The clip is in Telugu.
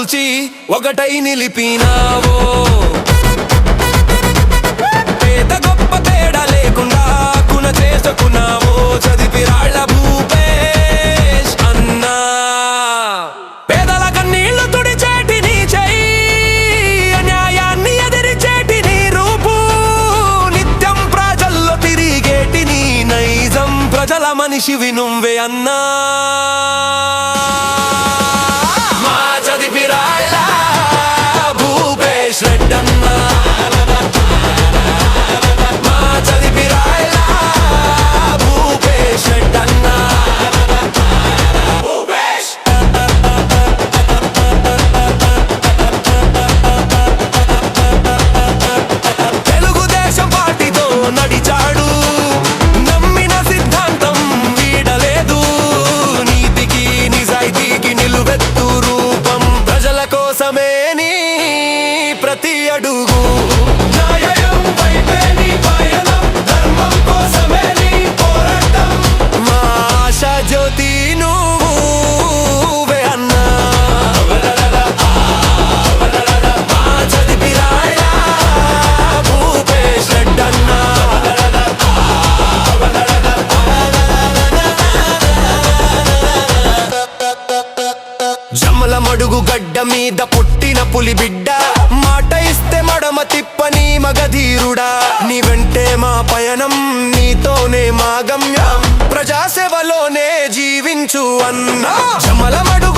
కూల్చి ఒకటై నిలిపినావో. పేద గొప్ప తేడా లేకుండా కున చేసుకున్నావో చదివిరాళ్ళ భూపేష్ అన్నా. పేదల కన్నీళ్లు తుడిచేటి నీ చెయ్యి, అన్యాయాన్ని ఎదిరిచేటి నీ రూపు, నిత్యం ప్రజల్లో తిరిగేటి నీ నైజం, ప్రజల మనిషివి నువ్వే అన్నా. మా చదివిరాళ్ళ భూపేష్ రెడ్డన్నా, మా చదివిరాళ్ళ భూపేష్ రెడ్డన్నా. తెలుగుదేశం పార్టీతో నడిచాడు, నమ్మిన సిద్ధాంతం వీడలేదు, నీతికి నిజాయితీకి నిలువెత్తు రూపం, ప్రజల కోసమే నీ ప్రతి అడుగు. న్యాయం వైపే నీ పయనం, ధర్మం కోసమే నీ పోరాటం, మా ఆశా జ్యోతి నువ్వే అన్నా. మా చదివిరాళ్ళ భూపేష్ రెడ్డన్నా. జమ్మల మడుగు గడ్డ మీద పుట్టిన పులి బిడ్డ, మాట ఇస్తే మడమ తిప్పని మగధీరుడా, నీ వెంటే మా పయనం, నీతోనే మా గమ్యం, ప్రజాసేవలోనే జీవించు అన్నా. జమ్మల మడుగు